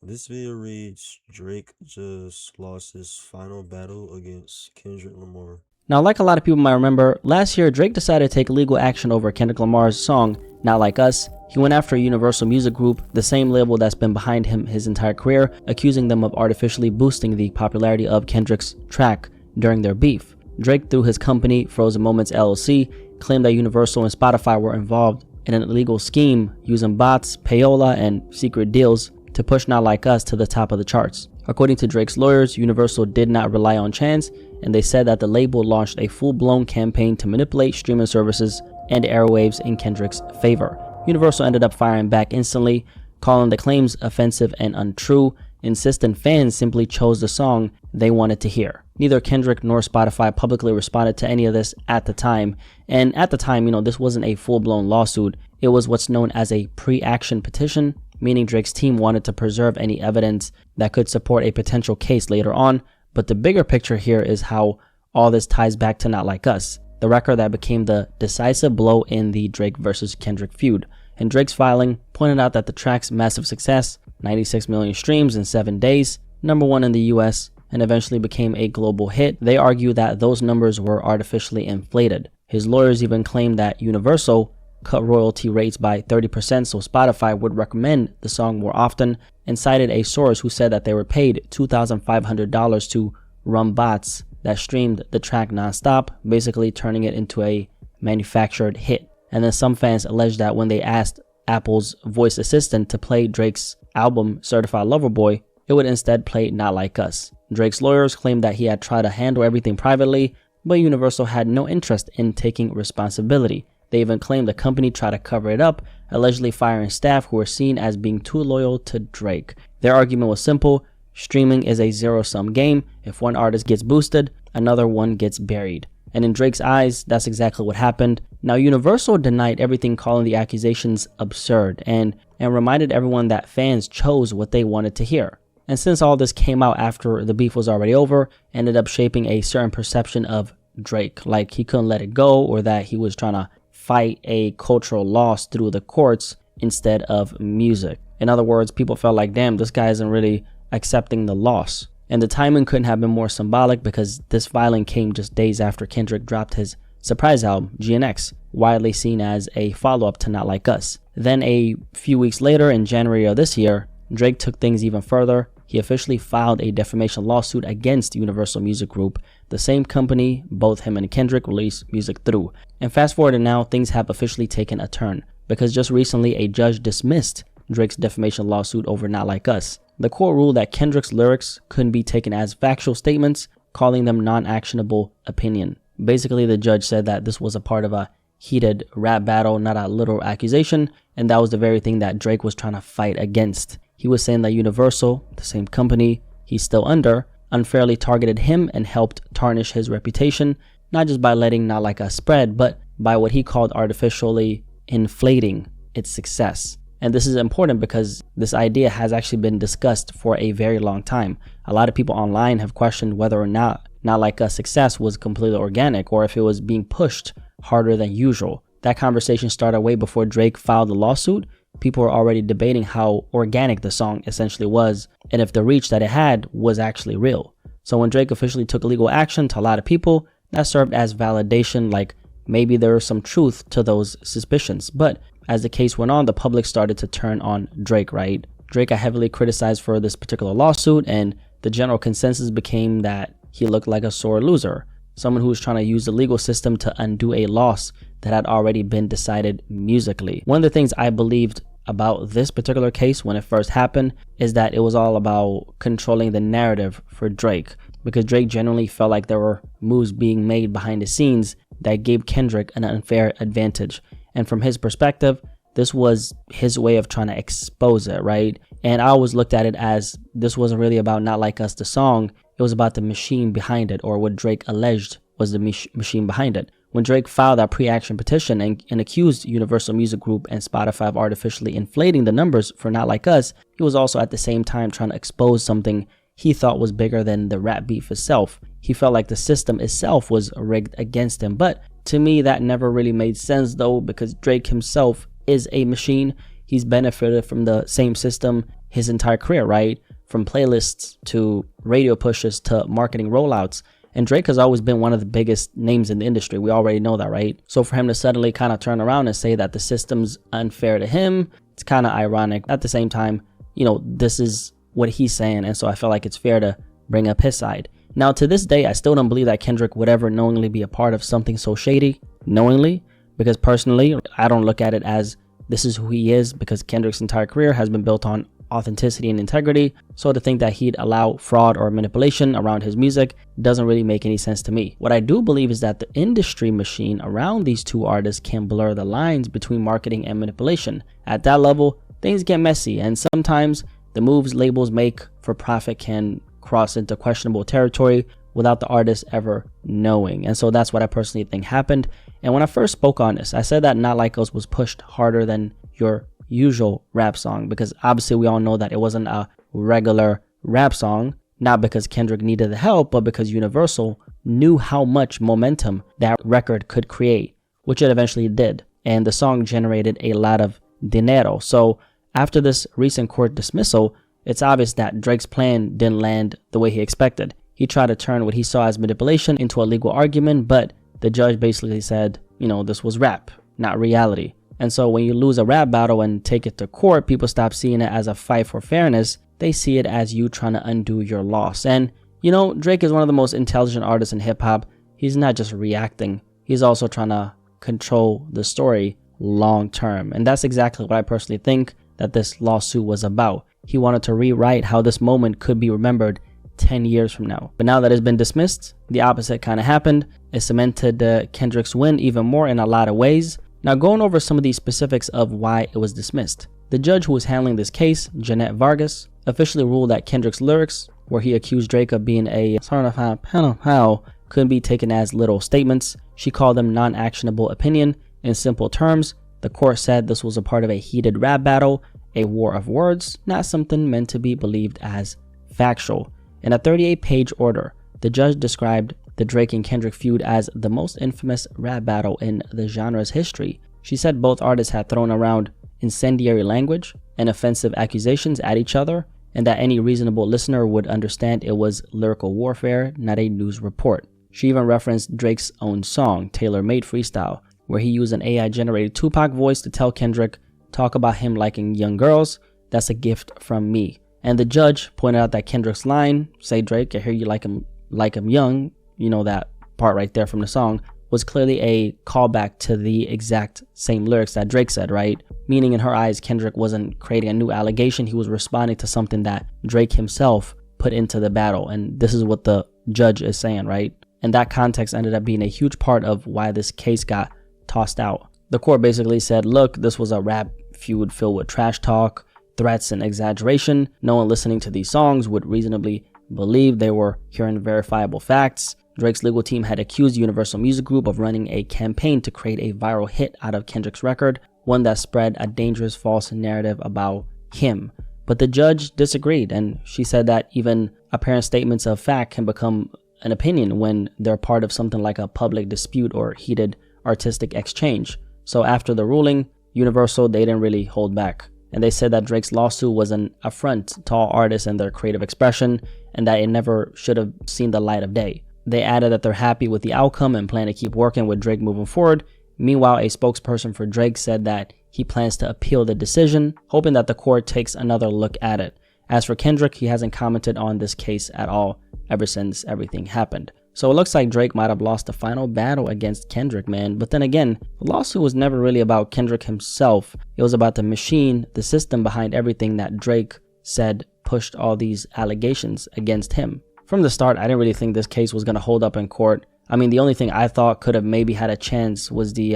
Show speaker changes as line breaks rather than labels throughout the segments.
This video reads Drake just lost his final battle against Kendrick Lamar.
Now, like a lot of people might remember, last year Drake decided to take legal action over Kendrick Lamar's song, Not Like Us. He went after Universal Music Group, the same label that's been behind him his entire career, accusing them of artificially boosting the popularity of Kendrick's track during their beef. Drake, through his company, Frozen Moments LLC, claimed that Universal and Spotify were involved in an illegal scheme using bots, payola, and secret deals to push Not Like Us to the top of the charts. According to Drake's lawyers, Universal did not rely on chance, and they said that the label launched a full-blown campaign to manipulate streaming services and airwaves in Kendrick's favor. Universal ended up firing back instantly, calling the claims offensive and untrue, insisting fans simply chose the song they wanted to hear. Neither Kendrick nor Spotify publicly responded to any of this at the time, and at the time, this wasn't a full-blown lawsuit. It was what's known as a pre-action petition, meaning Drake's team wanted to preserve any evidence that could support a potential case later on. But the bigger picture here is how all this ties back to Not Like Us, the record that became the decisive blow in the Drake versus Kendrick feud. And Drake's filing pointed out that the track's massive success, 96 million streams in 7 days, #1 in the US, and eventually became a global hit. They argue that those numbers were artificially inflated. His lawyers even claimed that Universal cut royalty rates by 30% so Spotify would recommend the song more often, and cited a source who said that they were paid $2,500 to run bots that streamed the track nonstop, basically turning it into a manufactured hit. And then some fans alleged that when they asked Apple's voice assistant to play Drake's album Certified Lover Boy, it would instead play Not Like Us. Drake's lawyers claimed that he had tried to handle everything privately, but Universal had no interest in taking responsibility. They even claimed the company tried to cover it up, allegedly firing staff who were seen as being too loyal to Drake. Their argument was simple: streaming is a zero-sum game. If one artist gets boosted, another one gets buried. And in Drake's eyes, that's exactly what happened. Now, Universal denied everything, calling the accusations absurd, and reminded everyone that fans chose what they wanted to hear. And since all this came out after the beef was already over, ended up shaping a certain perception of Drake, like he couldn't let it go, or that he was trying to fight a cultural loss through the courts instead of music. In other words, people felt like, damn, this guy isn't really accepting the loss. And the timing couldn't have been more symbolic, because this filing came just days after Kendrick dropped his surprise album, GNX, widely seen as a follow-up to Not Like Us. Then a few weeks later, in January of this year, Drake took things even further. He officially filed a defamation lawsuit against Universal Music Group, the same company both him and Kendrick released music through. And fast forward to now, things have officially taken a turn, because just recently a judge dismissed Drake's defamation lawsuit over Not Like Us. The court ruled that Kendrick's lyrics couldn't be taken as factual statements, calling them non-actionable opinion. Basically, the judge said that this was a part of a heated rap battle, not a literal accusation, and that was the very thing that Drake was trying to fight against. He was saying that Universal, the same company he's still under, unfairly targeted him and helped tarnish his reputation, not just by letting Not Like Us spread, but by what he called artificially inflating its success. And this is important because this idea has actually been discussed for a very long time. A lot of people online have questioned whether or not Not Like Us success was completely organic, or if it was being pushed harder than usual. That conversation started way before Drake filed the lawsuit. People were already debating how organic the song essentially was, and if the reach that it had was actually real. So when Drake officially took legal action, to a lot of people, that served as validation, like maybe there was some truth to those suspicions. But as the case went on, the public started to turn on Drake, right? Drake got heavily criticized for this particular lawsuit, and the general consensus became that he looked like a sore loser, someone who was trying to use the legal system to undo a loss that had already been decided musically. One of the things I believed about this particular case when it first happened is that it was all about controlling the narrative for Drake, because Drake generally felt like there were moves being made behind the scenes that gave Kendrick an unfair advantage. And from his perspective, this was his way of trying to expose it, right? And I always looked at it as this wasn't really about Not Like Us, the song. It was about the machine behind it, or what Drake alleged was the machine behind it. When Drake filed that pre-action petition and accused Universal Music Group and Spotify of artificially inflating the numbers for Not Like Us, he was also at the same time trying to expose something he thought was bigger than the rap beef itself. He felt like the system itself was rigged against him. But to me, that never really made sense though, because Drake himself is a machine. He's benefited from the same system his entire career, right? From playlists to radio pushes to marketing rollouts. And Drake has always been one of the biggest names in the industry. We already know that, right? So for him to suddenly kind of turn around and say that the system's unfair to him, it's kind of ironic. At the same time, this is what he's saying. And so I feel like it's fair to bring up his side. Now, to this day, I still don't believe that Kendrick would ever knowingly be a part of something so shady, knowingly, because personally, I don't look at it as this is who he is, because Kendrick's entire career has been built on authenticity and integrity. So to think that he'd allow fraud or manipulation around his music doesn't really make any sense to me. What I do believe is that the industry machine around these two artists can blur the lines between marketing and manipulation. At that level, things get messy, and sometimes the moves labels make for profit can cross into questionable territory without the artist ever knowing. And so that's what I personally think happened. And when I first spoke on this, I said that Not Like Us was pushed harder than your usual rap song, because obviously we all know that it wasn't a regular rap song, not because Kendrick needed the help, but because Universal knew how much momentum that record could create, which it eventually did. And the song generated a lot of dinero. So after this recent court dismissal, it's obvious that Drake's plan didn't land the way he expected. He tried to turn what he saw as manipulation into a legal argument, but the judge basically said, this was rap, not reality. And so when you lose a rap battle and take it to court, people stop seeing it as a fight for fairness. They see it as you trying to undo your loss. And, Drake is one of the most intelligent artists in hip hop. He's not just reacting. He's also trying to control the story long term. And that's exactly what I personally think that this lawsuit was about. He wanted to rewrite how this moment could be remembered 10 years from now. But now that it's been dismissed, the opposite kind of happened. It cemented Kendrick's win even more in a lot of ways. Now, going over some of the specifics of why it was dismissed. The judge who was handling this case, Jeanette Vargas, officially ruled that Kendrick's lyrics, where he accused Drake of being a certified pedophile, couldn't be taken as literal statements. She called them non-actionable opinion. In simple terms, the court said this was a part of a heated rap battle, a war of words, not something meant to be believed as factual. In a 38-page order, the judge described the Drake and Kendrick feud as the most infamous rap battle in the genre's history. She said both artists had thrown around incendiary language and offensive accusations at each other, and that any reasonable listener would understand it was lyrical warfare, not a news report. She even referenced Drake's own song, Tailor Made Freestyle, where he used an AI-generated Tupac voice to tell Kendrick, "Talk about him liking young girls, that's a gift from me." And the judge pointed out that Kendrick's line, "Say Drake, I hear you like him young," that part right there from the song, was clearly a callback to the exact same lyrics that Drake said, right? Meaning in her eyes, Kendrick wasn't creating a new allegation, he was responding to something that Drake himself put into the battle. And this is what the judge is saying, right? And that context ended up being a huge part of why this case got tossed out. The court basically said, look, this was a rap feud filled with trash talk, threats, and exaggeration. No one listening to these songs would reasonably believe they were hearing verifiable facts. Drake's legal team had accused Universal Music Group of running a campaign to create a viral hit out of Kendrick's record, one that spread a dangerous false narrative about him. But the judge disagreed, and she said that even apparent statements of fact can become an opinion when they're part of something like a public dispute or heated artistic exchange. So after the ruling, Universal, they didn't really hold back. And they said that Drake's lawsuit was an affront to all artists and their creative expression, and that it never should have seen the light of day. They added that they're happy with the outcome and plan to keep working with Drake moving forward. Meanwhile, a spokesperson for Drake said that he plans to appeal the decision, hoping that the court takes another look at it. As for Kendrick, he hasn't commented on this case at all ever since everything happened. So it looks like Drake might have lost the final battle against Kendrick, man. But then again, the lawsuit was never really about Kendrick himself. It was about the machine, the system behind everything that Drake said pushed all these allegations against him. From the start, I didn't really think this case was going to hold up in court. I mean, the only thing I thought could have maybe had a chance was the,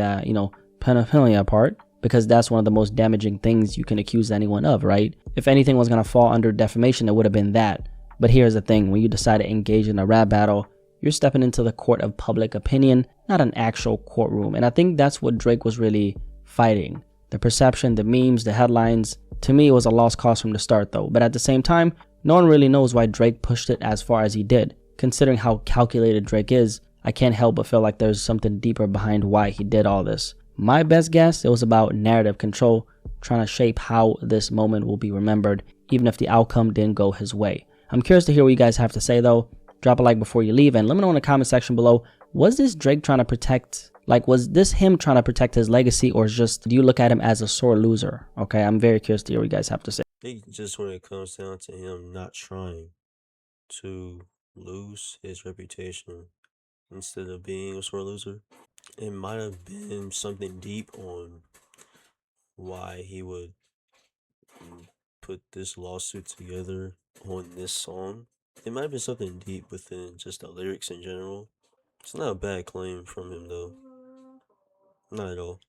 pedophilia part, because that's one of the most damaging things you can accuse anyone of, right? If anything was going to fall under defamation, it would have been that. But here's the thing, when you decide to engage in a rap battle, you're stepping into the court of public opinion, not an actual courtroom. And I think that's what Drake was really fighting. The perception, the memes, the headlines. To me, it was a lost cause from the start though. But at the same time, no one really knows why Drake pushed it as far as he did. Considering how calculated Drake is, I can't help but feel like there's something deeper behind why he did all this. My best guess, it was about narrative control, trying to shape how this moment will be remembered even if the outcome didn't go his way. I'm curious to hear what you guys have to say though. Drop a like before you leave and let me know in the comment section below. Was this Drake trying to protect, like, was this him trying to protect his legacy, or just do you look at him as a sore loser? Okay, I'm very curious to hear what you guys have to say.
I think just when it comes down to him not trying to lose his reputation instead of being a sore loser, it might have been something deep on why he would put this lawsuit together on this song. It might have been something deep within just the lyrics in general. It's not a bad claim from him though. Not at all.